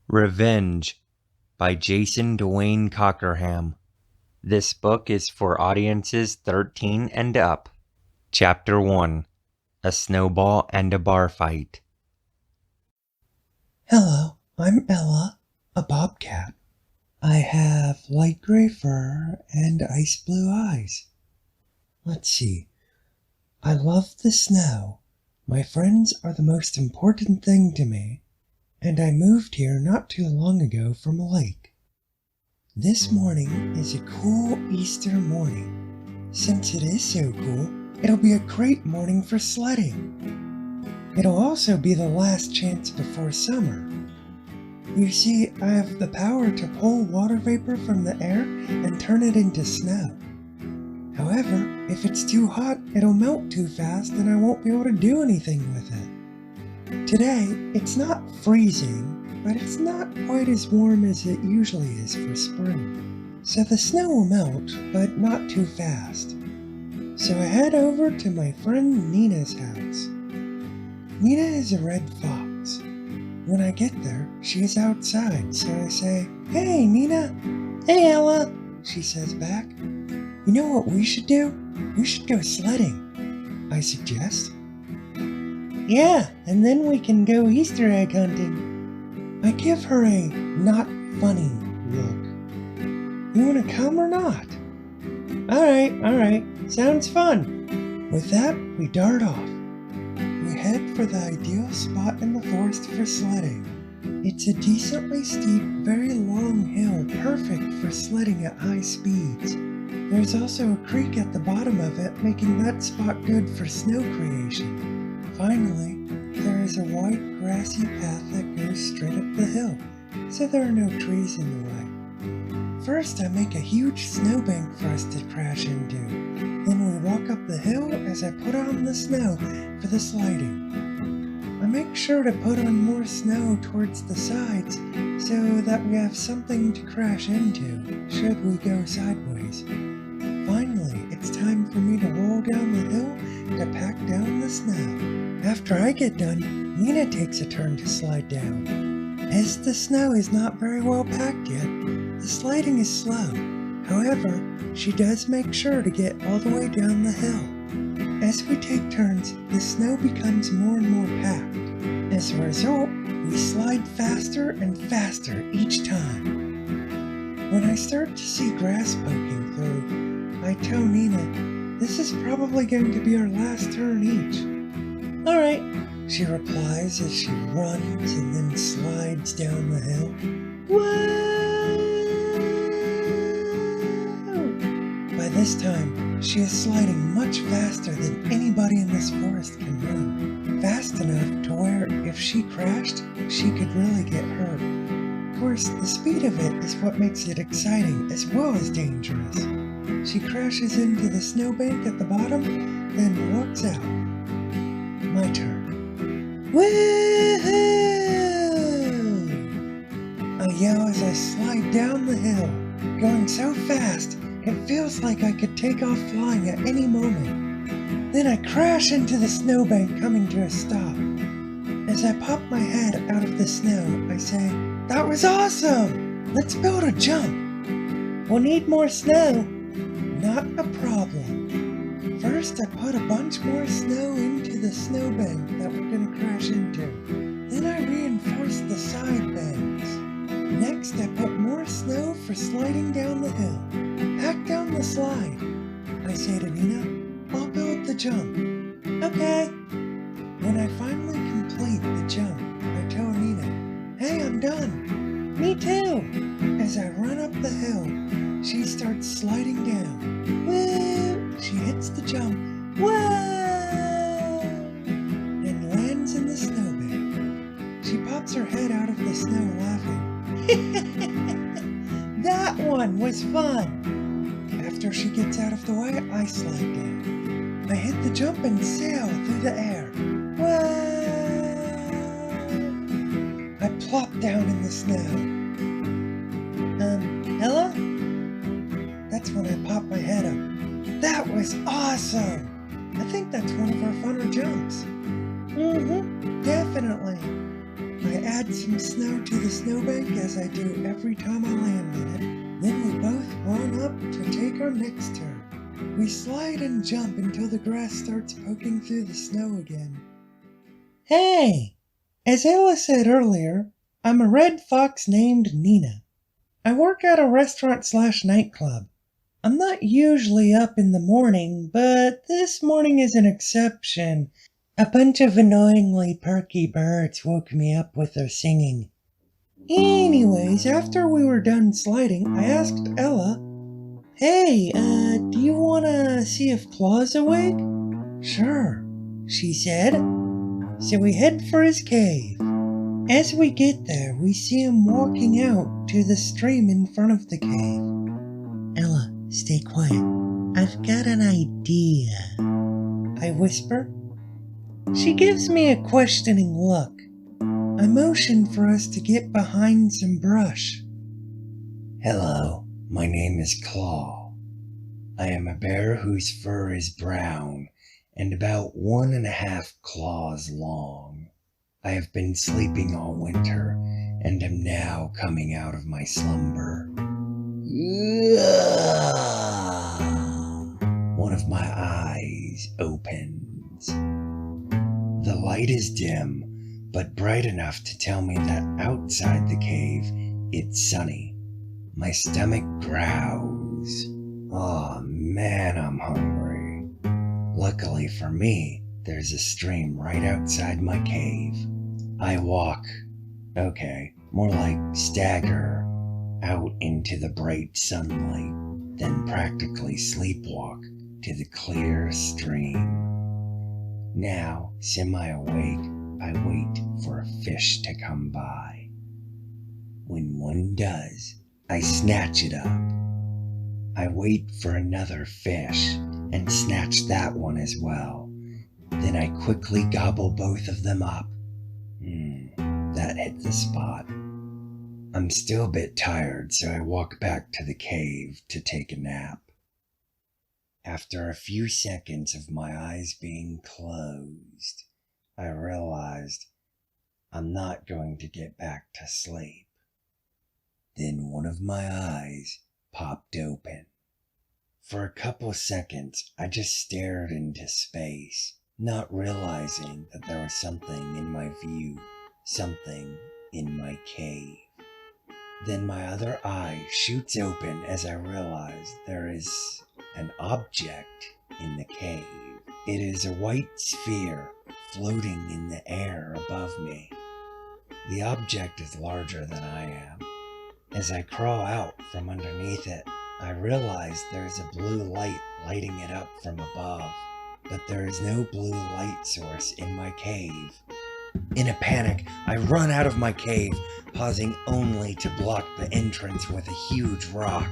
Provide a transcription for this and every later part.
Revenge by Jason Dwayne Cockerham. This book is for audiences 13 and up. Chapter 1. A Snowball and a Barfight. Hello, I'm Ella, a bobcat. I have light gray fur and ice blue eyes. Let's see. I love the snow. My friends are the most important thing to me, and I moved here not too long ago from a lake. This morning is a cool Easter morning. Since it is so cool, it'll be a great morning for sledding. It'll also be the last chance before summer. You see, I have the power to pull water vapor from the air and turn it into snow. However, if it's too hot, it'll melt too fast and I won't be able to do anything with it. Today, it's not freezing, but it's not quite as warm as it usually is for spring. So the snow will melt, but not too fast. So I head over to my friend Nina's house. Nina is a red fox. When I get there, she is outside, so I say, "Hey, Nina!" "Hey, Ella!" she says back. "You know what we should do? We should go sledding," I suggest. "Yeah, and then we can go Easter egg hunting." I give her a not funny look. "You want to come or not?" All right, sounds fun." With that, we dart off. We head for the ideal spot in the forest for sledding. It's a decently steep, very long hill, perfect for sledding at high speeds. There's also a creek at the bottom of it, making that spot good for snow creation. Finally, there is a wide grassy path that goes straight up the hill, so there are no trees in the way. First, I make a huge snowbank for us to crash into. Then we walk up the hill as I put on the snow for the sliding. I make sure to put on more snow towards the sides so that we have something to crash into should we go sideways. Finally, it's time for me to roll down the hill to pack down the snow. After I get done, Nina takes a turn to slide down. As the snow is not very well packed yet, the sliding is slow. However, she does make sure to get all the way down the hill. As we take turns, the snow becomes more and more packed. As a result, we slide faster and faster each time. When I start to see grass poking through, I tell Nina, "This is probably going to be our last turn each." "All right," she replies as she runs and then slides down the hill. Whoa! By this time, she is sliding much faster than anybody in this forest can run. Fast enough to where if she crashed, she could really get hurt. Of course, the speed of it is what makes it exciting as well as dangerous. She crashes into the snowbank at the bottom, then walks out. My turn. Woohoo! I yell as I slide down the hill, going so fast it feels like I could take off flying at any moment. Then I crash into the snowbank, coming to a stop. As I pop my head out of the snow, I say, "That was awesome! Let's build a jump." "We'll need more snow." "Not a problem. First, I put a bunch more snow into the snowbank that we're going to crash into. Then I reinforce the side banks. Next, I put more snow for sliding down the hill. Pack down the slide." I say to Nina, "I'll build the jump." "Okay." When I finally complete the jump, I tell Nina, "Hey, I'm done." "Me too." As I run up the hill, she starts sliding down. Woo! She hits the jump. Whoa! And lands in the snowbank. She pops her head out of the snow laughing. "That one was fun." After she gets out of the way, I slide down. I hit the jump and sail through the air. Whoa! I plop down in the snow. Ella?" That's when I pop my head up. "That was awesome! I think that's one of our funner jumps." "Mm-hmm, definitely." I add some snow to the snowbank as I do every time I land in it. Then we both run up to take our next turn. We slide and jump until the grass starts poking through the snow again. Hey! As Ella said earlier, I'm a red fox named Nina. I work at a restaurant/nightclub. I'm not usually up in the morning, but this morning is an exception. A bunch of annoyingly perky birds woke me up with their singing. Anyways, after we were done sliding, I asked Ella, "Hey, do you wanna see if Claw's awake?" "Sure," she said. So we head for his cave. As we get there, we see him walking out to the stream in front of the cave. "Ella, stay quiet. I've got an idea," I whisper. She gives me a questioning look. I motion for us to get behind some brush. "Hello, my name is Claw. I am a bear whose fur is brown and about 1.5 claws long. I have been sleeping all winter and am now coming out of my slumber." One of my eyes opens. The light is dim, but bright enough to tell me that outside the cave it's sunny. My stomach growls. Oh man, I'm hungry. Luckily for me, there's a stream right outside my cave. I walk, more like stagger, out into the bright sunlight, then practically sleepwalk to the clear stream. Now, semi-awake, I wait for a fish to come by. When one does, I snatch it up. I wait for another fish and snatch that one as well. Then I quickly gobble both of them up. That hit the spot. I'm still a bit tired, so I walk back to the cave to take a nap. After a few seconds of my eyes being closed, I realized I'm not going to get back to sleep. Then one of my eyes popped open. For a couple seconds, I just stared into space, not realizing that there was something in my view, something in my cave. Then my other eye shoots open as I realize there is an object in the cave. It is a white sphere floating in the air above me. The object is larger than I am. As I crawl out from underneath it, I realize there's a blue light lighting it up from above, but there is no blue light source in my cave. In a panic, I run out of my cave, pausing only to block the entrance with a huge rock.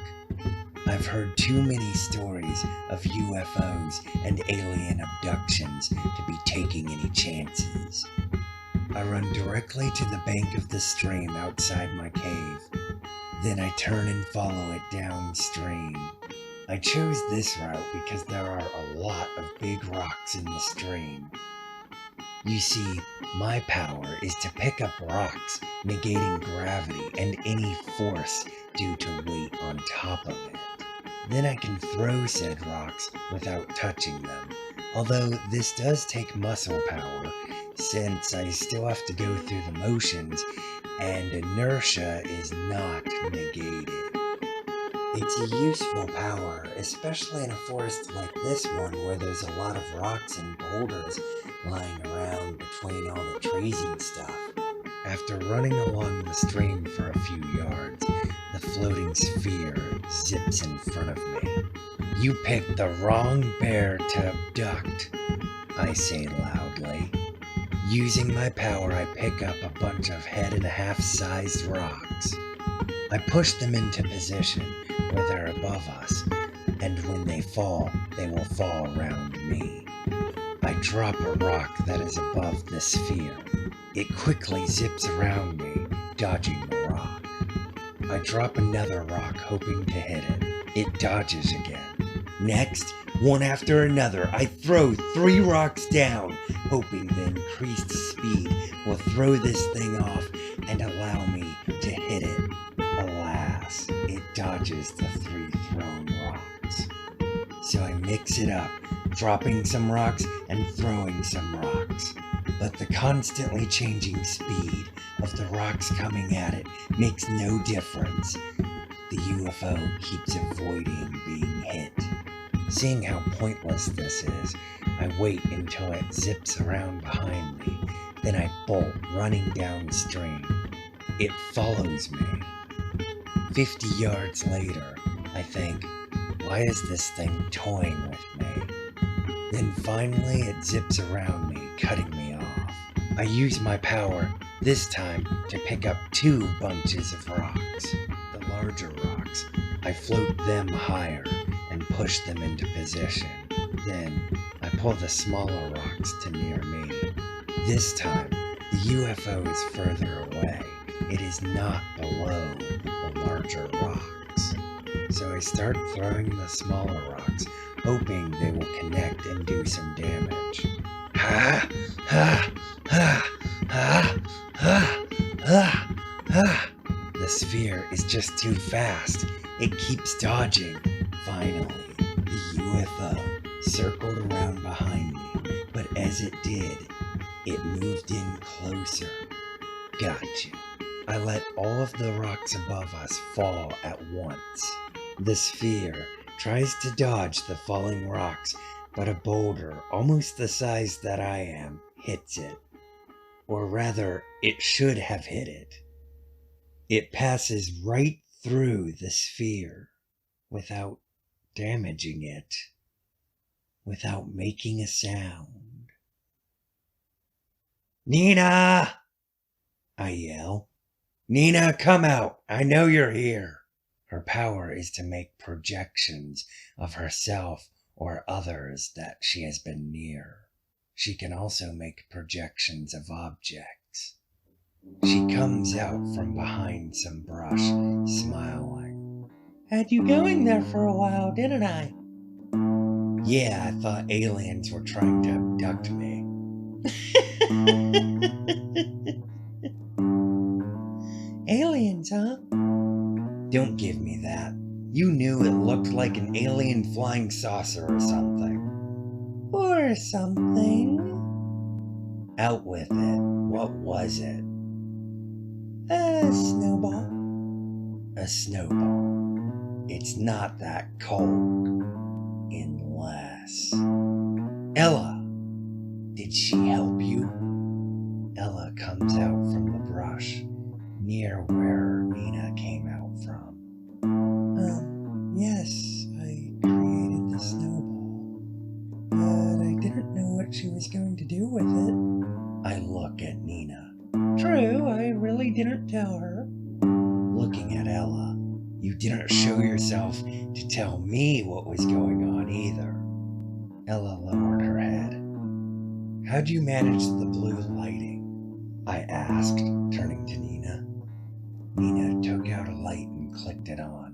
I've heard too many stories of UFOs and alien abductions to be taking any chances. I run directly to the bank of the stream outside my cave. Then I turn and follow it downstream. I chose this route because there are a lot of big rocks in the stream. You see, my power is to pick up rocks, negating gravity and any force due to weight on top of it. Then I can throw said rocks without touching them, although this does take muscle power, since I still have to go through the motions, and inertia is not negated. It's a useful power, especially in a forest like this one where there's a lot of rocks and boulders lying around between all the trees and stuff. After running along the stream for a few yards, the floating sphere zips in front of me. "You picked the wrong bear to abduct," I say loudly. Using my power, I pick up a bunch of 1.5 sized rocks. I push them into position where they're above us, and when they fall, they will fall around me. I drop a rock that is above the sphere. It quickly zips around me, dodging the rock. I drop another rock, hoping to hit it. It dodges again. Next, one after another, I throw 3 rocks down, hoping the increased speed will throw this thing off dodges the 3 thrown rocks. So I mix it up, dropping some rocks and throwing some rocks. But the constantly changing speed of the rocks coming at it makes no difference. The UFO keeps avoiding being hit. Seeing how pointless this is, I wait until it zips around behind me. Then I bolt, running downstream. It follows me. 50 yards later, I think, why is this thing toying with me? Then finally it zips around me, cutting me off. I use my power, this time, to pick up 2 bunches of rocks. The larger rocks, I float them higher and push them into position. Then I pull the smaller rocks to near me. This time, the UFO is further away. It is not below the larger rocks. So I start throwing the smaller rocks, hoping they will connect and do some damage. Ha! Ha! Ha! Ha! Ha! Ha! Ha! The sphere is just too fast. It keeps dodging. Finally, the UFO circled around behind me, but as it did, it moved in closer. Gotcha. I let all of the rocks above us fall at once. The sphere tries to dodge the falling rocks, but a boulder, almost the size that I am, hits it. Or rather, it should have hit it. It passes right through the sphere without damaging it, without making a sound. "Nina!" I yell. "Nina, come out! I know you're here!" Her power is to make projections of herself or others that she has been near. She can also make projections of objects. She comes out from behind some brush, smiling. "Had you going there for a while, didn't I?" "Yeah, I thought aliens were trying to abduct me." "Aliens, huh?" "Don't give me that. You knew it looked like an alien flying saucer or something." "Or something." "Out with it. What was it?" "A snowball." "A snowball. It's not that cold. Unless... Ella! Did she help you?" Ella comes out from the brush, near where Nina came out from. Yes, I created the snowball, but I didn't know what she was going to do with it." I look at Nina. "True, I really didn't tell her." Looking at Ella, "You didn't show yourself to tell me what was going on either." Ella lowered her head. "How'd you manage the blue lighting?" I asked, turning to Nina. Nina took out a light and clicked it on.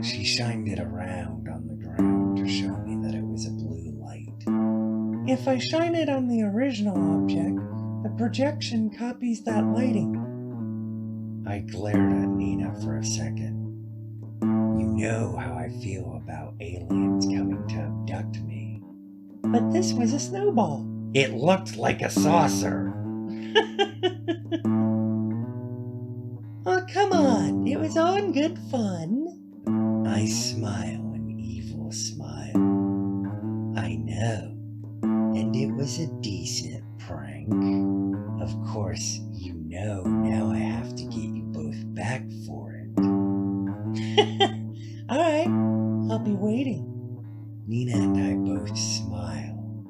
She shined it around on the ground to show me that it was a blue light. "If I shine it on the original object, the projection copies that lighting." I glared at Nina for a second. "You know how I feel about aliens coming to abduct me." "But this was a snowball." "It looked like a saucer." "Oh, come on. It was all in good fun." I smile an evil smile. "I know. And it was a decent prank. Of course, you know now I have to get you both back for it." "All right. I'll be waiting." Nina and I both smile.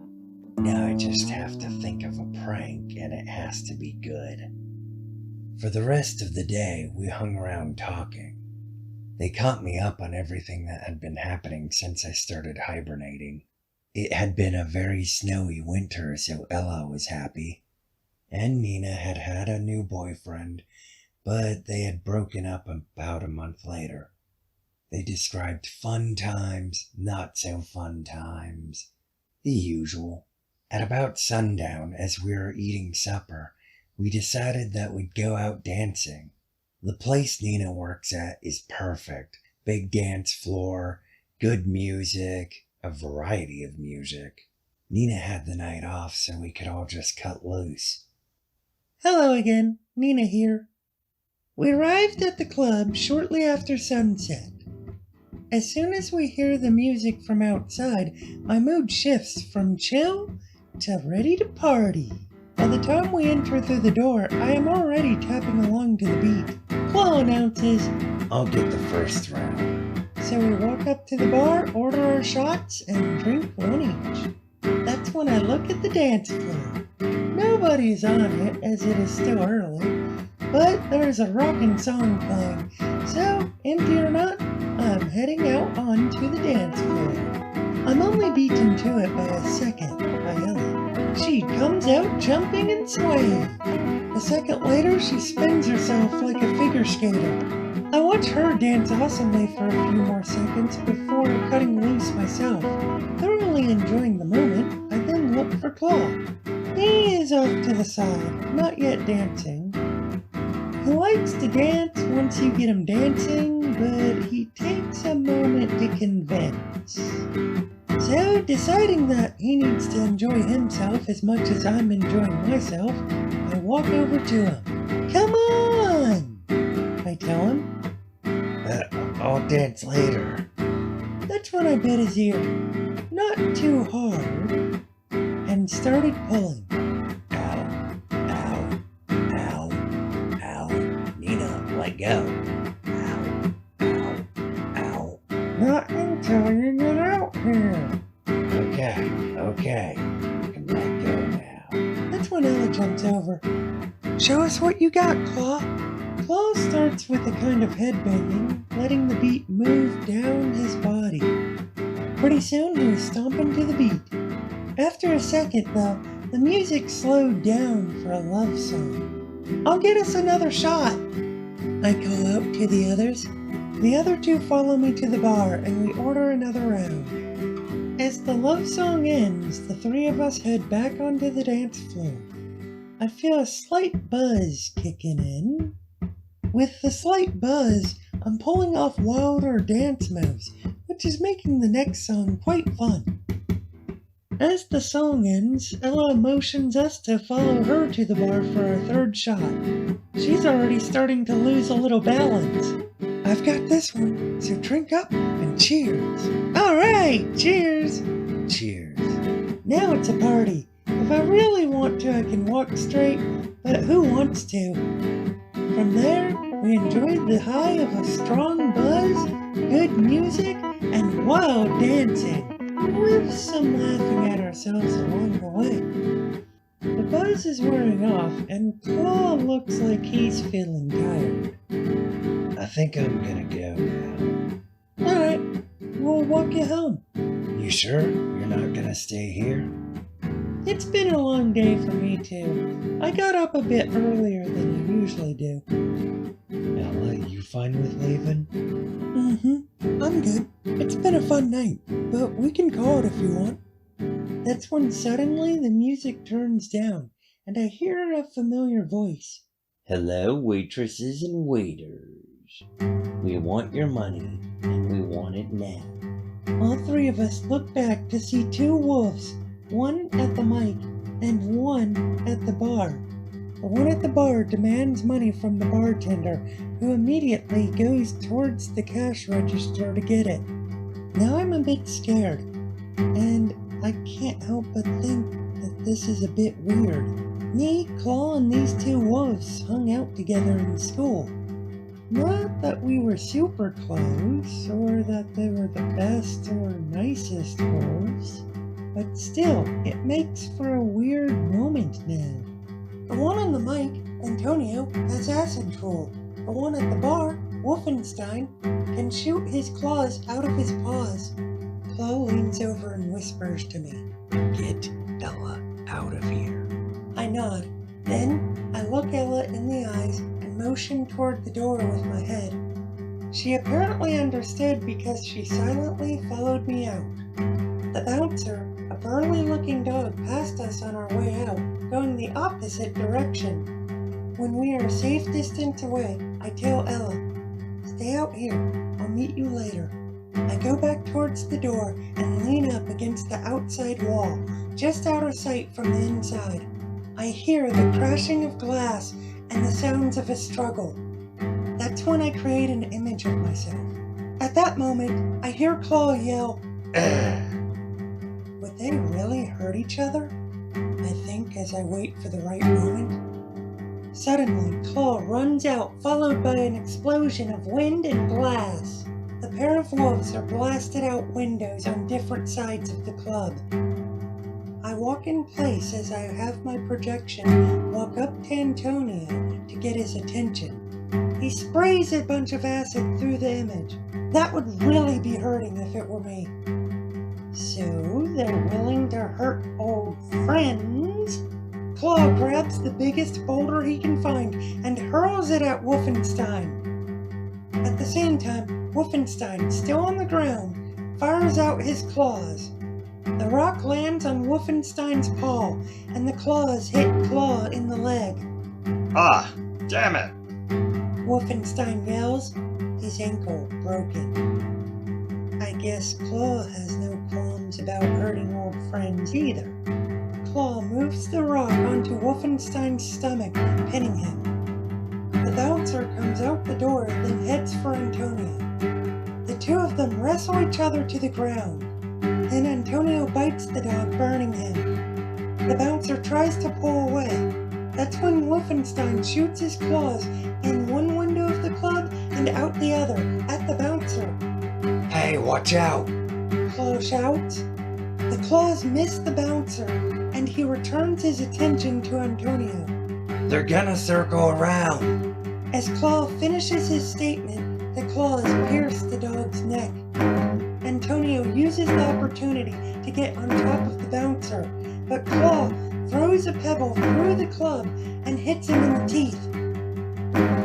Now I just have to think of a prank, and it has to be good. For the rest of the day, we hung around talking. They caught me up on everything that had been happening since I started hibernating. It had been a very snowy winter, so Ella was happy. And Nina had had a new boyfriend, but they had broken up about a month later. They described fun times, not so fun times, the usual. At about sundown, as we were eating supper, we decided that we'd go out dancing. The place Nina works at is perfect, big dance floor, good music, a variety of music. Nina had the night off so we could all just cut loose. Hello again, Nina here. We arrived at the club shortly after sunset. As soon as we hear the music from outside, my mood shifts from chill to ready to party. By the time we enter through the door, I am already tapping along to the beat. Claw announces, I'll get the first round. So we walk up to the bar, order our shots, and drink one each. That's when I look at the dance floor. Nobody's on it as it is still early, but there's a rockin' song playing. So, empty or not, I'm heading out onto the dance floor. I'm only beaten to it by a second by Ella. She comes out jumping and swaying. A second later, she spins herself like a figure skater. I watch her dance awesomely for a few more seconds before cutting loose myself. Thoroughly enjoying the moment, I then look for Claw. He is off to the side, not yet dancing. He likes to dance once you get him dancing, but he takes a moment to convince. So, deciding that he needs to enjoy himself as much as I'm enjoying myself, I walk over to him. Come on! I tell him. I'll dance later. That's when I bit his ear. Not too hard. And started pulling. Ow, ow, ow, ow. Nina, let go. Ow, ow, ow. Not until you get out here. Okay. You can let go now. That's when Ella jumps over. Show us what you got, Claw. Claw starts with a kind of headbanging, letting the beat move down his body. Pretty soon he was stomping to the beat. After a second, though, the music slowed down for a love song. I'll get us another shot, I call out to the others. The other two follow me to the bar and we order another round. As the love song ends, the three of us head back onto the dance floor. I feel a slight buzz kicking in. With the slight buzz, I'm pulling off wilder dance moves, which is making the next song quite fun. As the song ends, Ella motions us to follow her to the bar for our third shot. She's already starting to lose a little balance. I've got this one, so drink up and cheers. All right, cheers. Cheers. Now it's a party. If I really want to, I can walk straight, but who wants to? From there, we enjoyed the high of a strong buzz, good music, and wild dancing, with some laughing at ourselves along the way. The buzz is wearing off, and Claw looks like he's feeling tired. I think I'm gonna go now. Alright, we'll walk you home. You sure you're not gonna stay here? It's been a long day for me too. I got up a bit earlier than you usually do. Ella, you fine with leaving? I'm good. It's been a fun night, but we can call it if you want. That's when suddenly the music turns down, and I hear a familiar voice. Hello, waitresses and waiters. We want your money, and we want it now. All three of us look back to see two wolves, one at the mic and one at the bar. The one at the bar demands money from the bartender, who immediately goes towards the cash register to get it. Now I'm a bit scared, and I can't help but think that this is a bit weird. Me, Claw, and these two wolves hung out together in school. Not that we were super close, or that they were the best or nicest wolves, but still, it makes for a weird moment now. The one on the mic, Antonio, has acid troll. The one at the bar, Wolfenstein, can shoot his claws out of his paws. Claw leans over and whispers to me, Get Ella out of here. I nod. Then I look Ella in the eyes and motion toward the door with my head. She apparently understood because she silently followed me out. The bouncer, a burly-looking dog, passed us on our way out, going the opposite direction. When we are a safe distance away, I tell Ella, Stay out here. I'll meet you later. I go back towards the door and lean up against the outside wall, just out of sight from the inside. I hear the crashing of glass and the sounds of a struggle. That's when I create an image of myself. At that moment, I hear Claw yell, Would they really hurt each other? I think as I wait for the right moment. Suddenly, Claw runs out, followed by an explosion of wind and glass. The pair of wolves are blasted out windows on different sides of the club. I walk in place as I have my projection walk up to Antonio to get his attention. He sprays a bunch of acid through the image. That would really be hurting if it were me. So they're willing to hurt old friends? Claw grabs the biggest boulder he can find and hurls it at Wolfenstein. At the same time, Wolfenstein, still on the ground, fires out his claws. The rock lands on Wolfenstein's paw, and the claws hit Claw in the leg. Ah, damn it! Wolfenstein yells, his ankle broken. I guess Claw has no qualms about hurting old friends either. Claw moves the rock onto Wolfenstein's stomach, pinning him. The bouncer comes out the door, then heads for Antonio. The two of them wrestle each other to the ground. Then Antonio bites the dog, burning him. The bouncer tries to pull away. That's when Wolfenstein shoots his claws in one window of the club and out the other, at the bouncer. Hey, watch out! Claw shouts. The claws miss the bouncer, and he returns his attention to Antonio. They're gonna circle around. As Claw finishes his statement, the claws pierce the dog's neck. Antonio uses the opportunity to get on top of the bouncer, but Claw throws a pebble through the club and hits him in the teeth.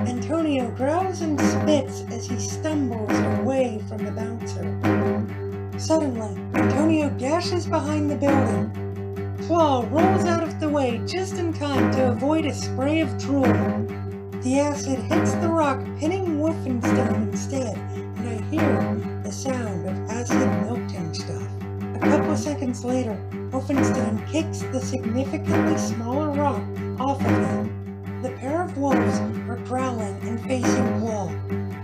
Antonio growls and spits as he stumbles away from the bouncer. Suddenly, Antonio dashes behind the building. Claw rolls out of the way just in time to avoid a spray of drool. The acid hits the rock, pinning Wolfenstein instead, and I hear the sound of acid melting stuff. A couple seconds later, Wolfenstein kicks the significantly smaller rock off of him. The pair of wolves are growling and facing Claw.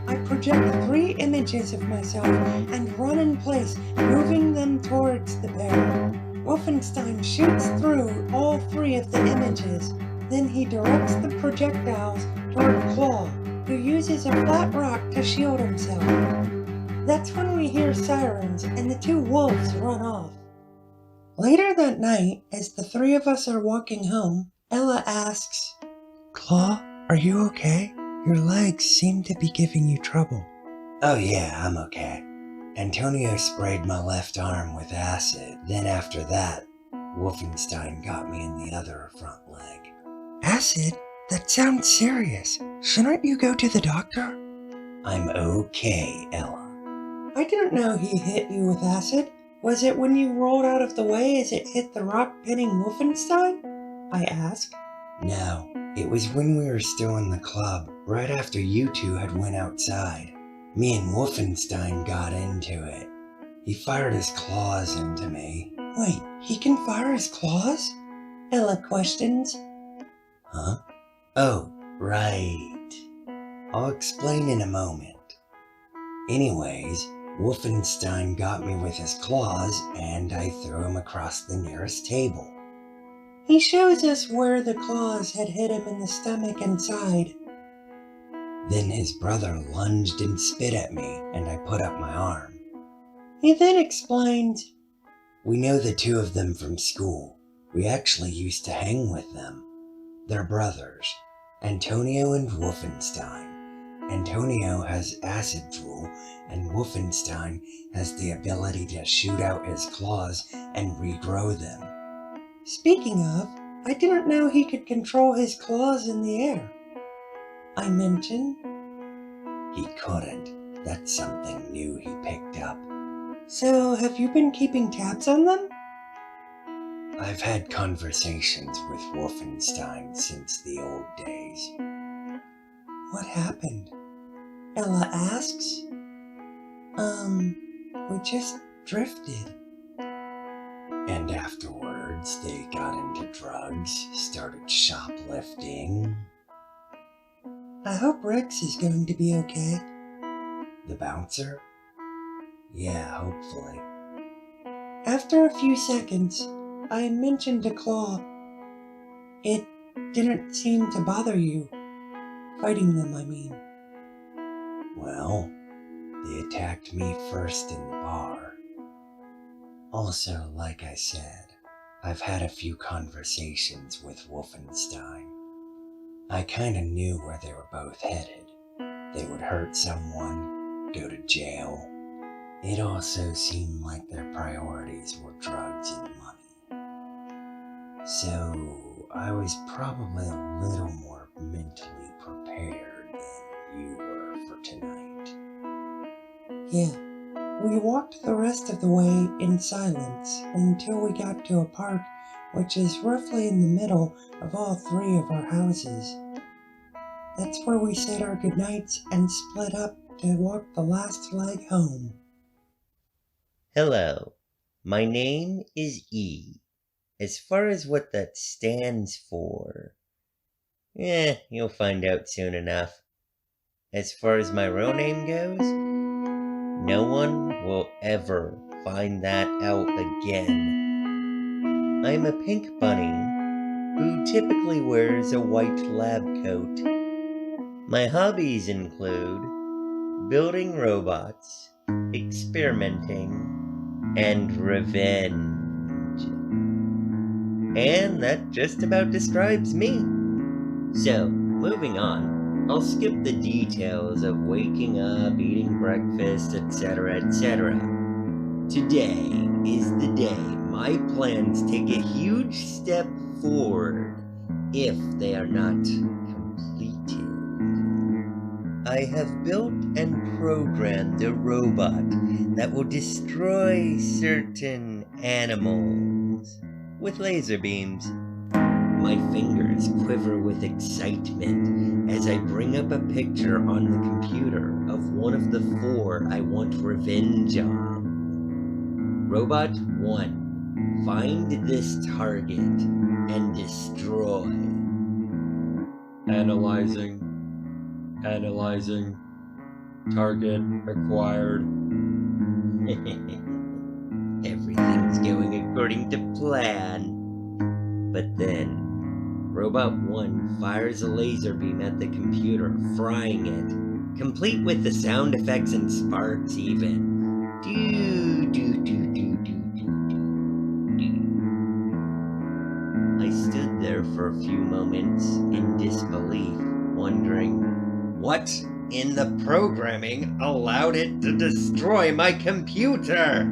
I project 3 images of myself and run in place, moving them towards the pair. Wolfenstein shoots through all 3 of the images. Then he directs the projectiles toward Claw, who uses a flat rock to shield himself. That's when we hear sirens and the 2 wolves run off. Later that night, as the 3 of us are walking home, Ella asks, Claw, are you okay? Your legs seem to be giving you trouble. Oh yeah, I'm okay. Antonio sprayed my left arm with acid. Then after that, Wolfenstein got me in the other front leg. Acid? That sounds serious. Shouldn't you go to the doctor? I'm okay, Ella. I didn't know he hit you with acid. Was it when you rolled out of the way as it hit the rock pinning Wolfenstein? I asked. No, it was when we were still in the club, right after you 2 had went outside. Me and Wolfenstein got into it. He fired his claws into me. Wait, he can fire his claws? Ella questions. Huh? Oh, right. I'll explain in a moment. Anyways, Wolfenstein got me with his claws, and I threw him across the nearest table. He shows us where the claws had hit him in the stomach and side. Then his brother lunged and spit at me, and I put up my arm. He then explains, We know the 2 of them from school. We actually used to hang with them. They're brothers, Antonio and Wolfenstein. Antonio has acid drool, and Wolfenstein has the ability to shoot out his claws and regrow them. Speaking of, I didn't know he could control his claws in the air. I mentioned. He couldn't. That's something new he picked up. So, have you been keeping tabs on them? I've had conversations with Wolfenstein since the old days. What happened? Ella asks. We just drifted. And afterwards, they got into drugs, started shoplifting. I hope Rex is going to be okay. The bouncer? Yeah, hopefully. After a few seconds, I mentioned to Claw. It didn't seem to bother you. Fighting them, I mean. Well, they attacked me first in the bar. Also, like I said, I've had a few conversations with Wolfenstein. I kinda knew where they were both headed. They would hurt someone, go to jail. It also seemed like their priorities were drugs and money. So, I was probably a little more mentally prepared than you were for tonight. Yeah, we walked the rest of the way in silence until we got to a park which is roughly in the middle of all three of our houses. That's where we said our goodnights and split up to walk the last leg home. Hello, my name is E. As far as what that stands for, you'll find out soon enough. As far as my real name goes, no one will ever find that out again. I'm a pink bunny who typically wears a white lab coat. My hobbies include building robots, experimenting, and revenge. And that just about describes me. So, moving on, I'll skip the details of waking up, eating breakfast, etc., etc. Today is the day my plans take a huge step forward, if they are not completed. I have built and programmed a robot that will destroy certain animals with laser beams. My fingers quiver with excitement as I bring up a picture on the computer of one of the 4 I want revenge on. Robot 1, find this target and destroy. Analyzing. Target acquired. Everything's going according to plan. But then, Robot 1 fires a laser beam at the computer, frying it, complete with the sound effects and sparks even. I stood there for a few moments in disbelief, wondering, what in the programming allowed it to destroy my computer?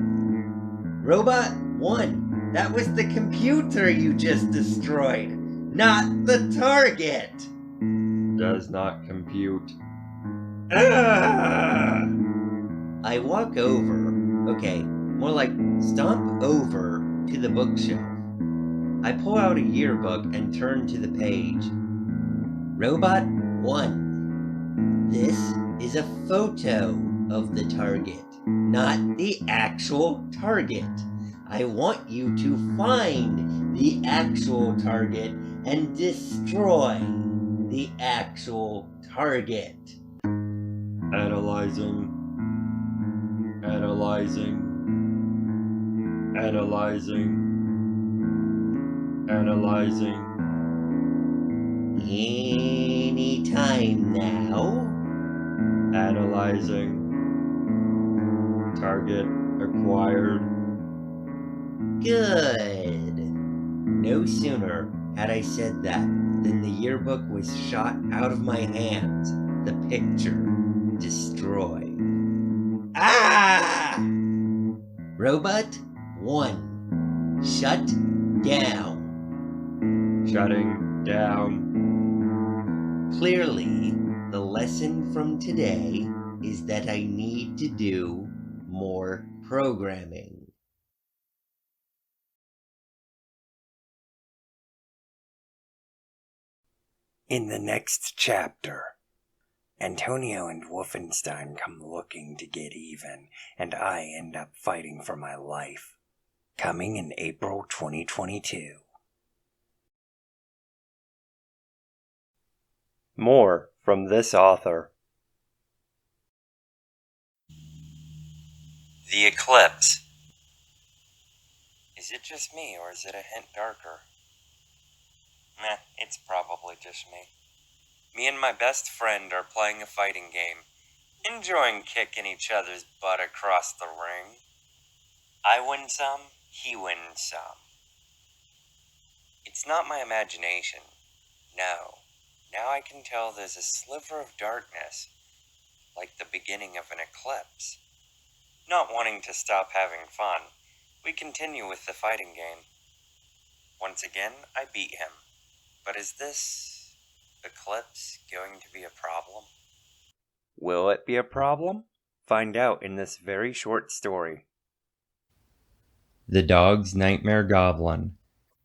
Robot 1, that was the computer you just destroyed, not the target! Does not compute. I walk over, more like stomp over to the bookshelf. I pull out a yearbook and turn to the page. Robot 1, this is a photo of the target, not the actual target. I want you to find the actual target and destroy the actual target. Analyzing. Any time now. Analyzing. Target acquired. Good. No sooner had I said that than the yearbook was shot out of my hands, the picture destroyed. Ah! Robot 1, shut down. Shutting down. Clearly, the lesson from today is that I need to do more programming. In the next chapter, Antonio and Wolfenstein come looking to get even, and I end up fighting for my life. Coming in April 2022. More from this author. The eclipse. Is it just me, or is it a hint darker? Nah, it's probably just me. Me and my best friend are playing a fighting game, enjoying kicking each other's butt across the ring. I win some, he wins some. It's not my imagination. No. Now I can tell there's a sliver of darkness, like the beginning of an eclipse. Not wanting to stop having fun, we continue with the fighting game. Once again, I beat him. But is this eclipse going to be a problem? Will it be a problem? Find out in this very short story. The Dog's Nightmare Goblin.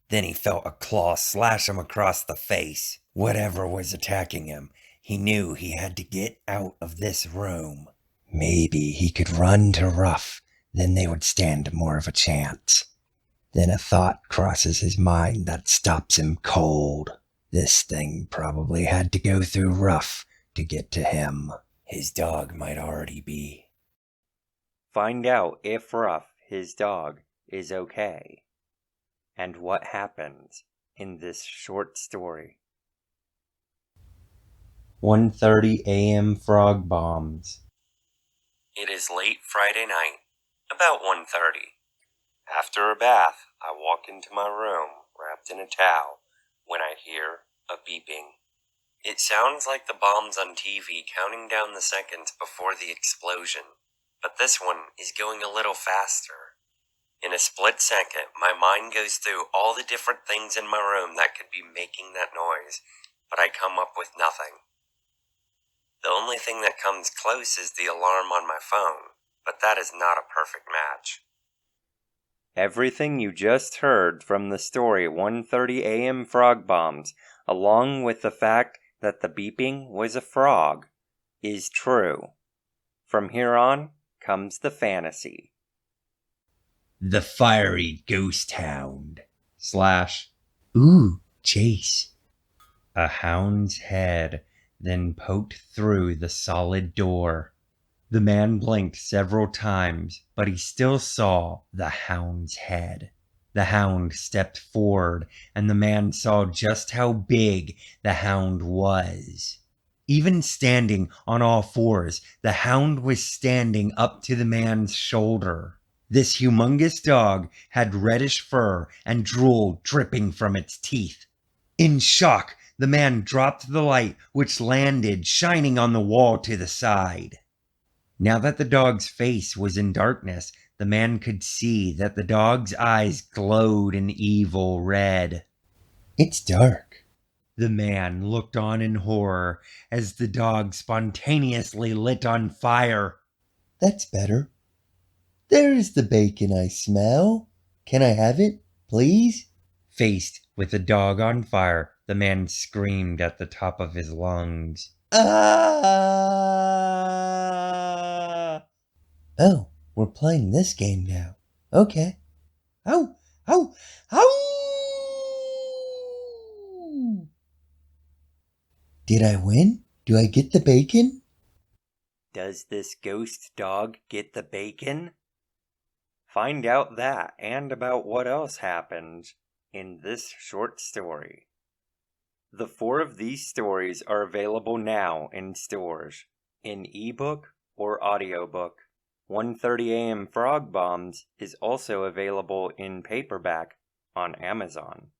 Then he felt a claw slash him across the face. Whatever was attacking him, he knew he had to get out of this room. Maybe he could run to Rough, then they would stand more of a chance. Then a thought crosses his mind that stops him cold. This thing probably had to go through Rough to get to him. His dog might already be. Find out if Rough, his dog, is okay. And what happens in this short story. 1:30 a.m. frog bombs. It is late Friday night, about 1:30. After a bath, I walk into my room, wrapped in a towel, when I hear a beeping. It sounds like the bombs on TV counting down the seconds before the explosion, but this one is going a little faster. In a split second, my mind goes through all the different things in my room that could be making that noise, but I come up with nothing. The only thing that comes close is the alarm on my phone, but that is not a perfect match. Everything you just heard from the story 1:30 a.m. Frog Bombs, along with the fact that the beeping was a frog, is true. From here on comes the fantasy. The fiery ghost hound. / Ooh, chase. A hound's head then poked through the solid door. The man blinked several times, but he still saw the hound's head. The hound stepped forward, and the man saw just how big the hound was. Even standing on all fours, the hound was standing up to the man's shoulder. This humongous dog had reddish fur and drool dripping from its teeth. In shock, the man dropped the light, which landed shining on the wall to the side. Now that the dog's face was in darkness, the man could see that the dog's eyes glowed an evil red. It's dark. The man looked on in horror as the dog spontaneously lit on fire. That's better. There's the bacon I smell. Can I have it, please? Faced with the dog on fire, the man screamed at the top of his lungs. Ah! Oh, we're playing this game now. Okay. Ow! Ow! Ow! Did I win? Do I get the bacon? Does this ghost dog get the bacon? Find out that and about what else happened in this short story. The 4 of these stories are available now in stores, in ebook or audiobook. 1:30 a.m. Frog Bombs is also available in paperback on Amazon.